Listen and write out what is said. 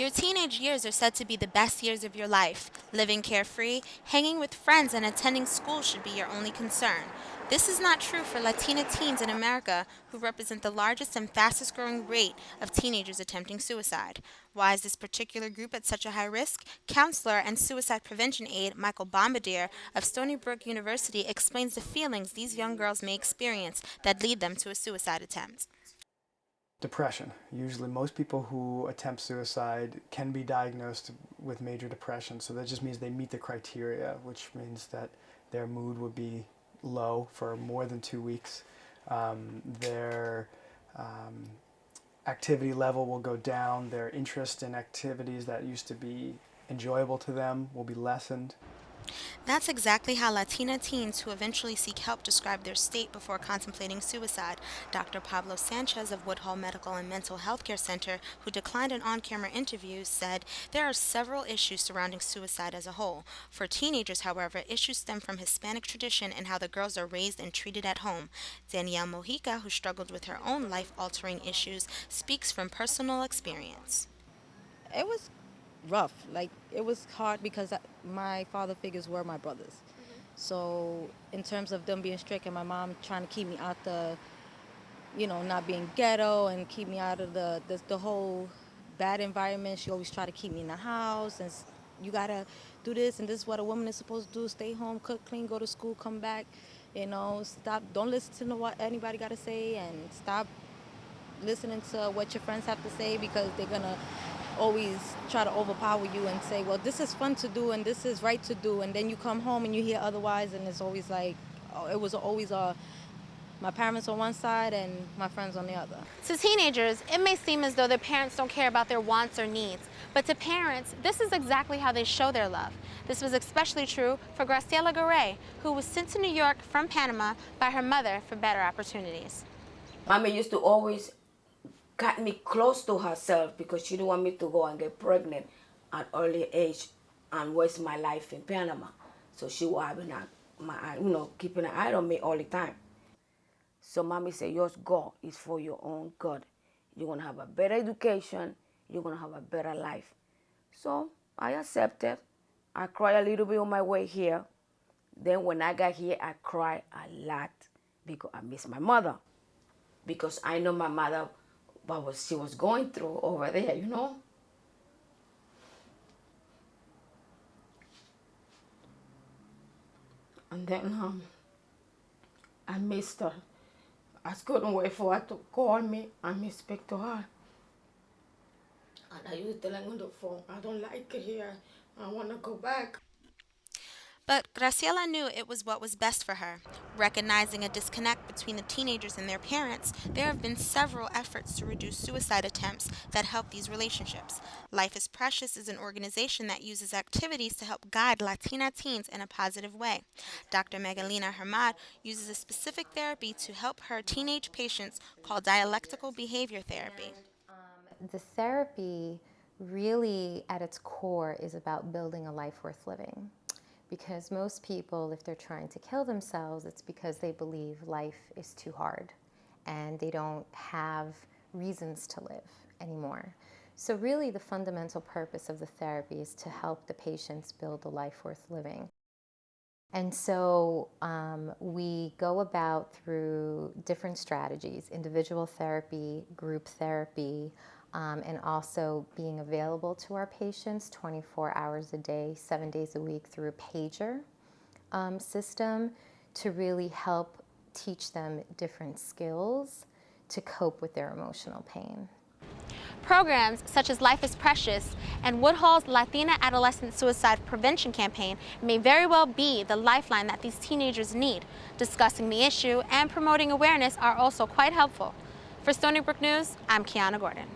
Your teenage years are said to be the best years of your life. Living carefree, hanging with friends, and attending school should be your only concern. This is not true for Latina teens in America, who represent the largest and fastest growing rate of teenagers attempting suicide. Why is this particular group at such a high risk? Counselor and suicide prevention aide Michael Bombardier of Stony Brook University explains the feelings these young girls may experience that lead them to a suicide attempt. Depression. Usually most people who attempt suicide can be diagnosed with major depression, so that just means they meet the criteria, which means that their mood would be low for more than 2 weeks. Their activity level will go down. Their interest in activities that used to be enjoyable to them will be lessened. That's exactly how Latina teens who eventually seek help describe their state before contemplating suicide. Dr. Pablo Sanchez of Woodhull Medical and Mental Health Care Center, who declined an on-camera interview, said there are several issues surrounding suicide as a whole. For teenagers, however, issues stem from Hispanic tradition and how the girls are raised and treated at home. Danielle Mojica, who struggled with her own life-altering issues, speaks from personal experience. It was rough. Like, it was hard because my father figures were my brothers. So in terms of them being strict and my mom trying to keep me out not being ghetto and keep me out of the whole bad environment, she always tried to keep me in the house and you gotta do this and this is what a woman is supposed to do: stay home, cook, clean, go to school, come back, stop, don't listen to what anybody gotta say, and stop listening to what your friends have to say, because they're gonna always try to overpower you and say, well, this is fun to do and this is right to do, and then you come home and you hear otherwise, and it's always like, oh, it was always my parents on one side and my friends on the other. To teenagers, it may seem as though their parents don't care about their wants or needs, but to parents, this is exactly how they show their love. This was especially true for Graciela Garay, who was sent to New York from Panama by her mother for better opportunities. Mommy used to always got me close to herself because she didn't want me to go and get pregnant at early age and waste my life in Panama. So she was having keeping an eye on me all the time. So mommy said, just go. It's for your own good. You're going to have a better education. You're going to have a better life. So I accepted. I cried a little bit on my way here. Then when I got here, I cried a lot because I miss my mother. Because I know my mother, what she was going through over there, And then I missed her. I couldn't wait for her to call me and me speak to her. And I used to tell her on the phone, I don't like it here. I want to go back. But Graciela knew it was what was best for her. Recognizing a disconnect between the teenagers and their parents, there have been several efforts to reduce suicide attempts that help these relationships. Life is Precious is an organization that uses activities to help guide Latina teens in a positive way. Dr. Megalina Hermad uses a specific therapy to help her teenage patients called dialectical behavior therapy. The therapy really at its core is about building a life worth living. Because most people, if they're trying to kill themselves, it's because they believe life is too hard and they don't have reasons to live anymore. So really the fundamental purpose of the therapy is to help the patients build a life worth living. And so we go about through different strategies: individual therapy, group therapy, and also being available to our patients 24 hours a day, 7 days a week through a pager system to really help teach them different skills to cope with their emotional pain. Programs such as Life is Precious and Woodhull's Latina Adolescent Suicide Prevention Campaign may very well be the lifeline that these teenagers need. Discussing the issue and promoting awareness are also quite helpful. For Stony Brook News, I'm Kiana Gordon.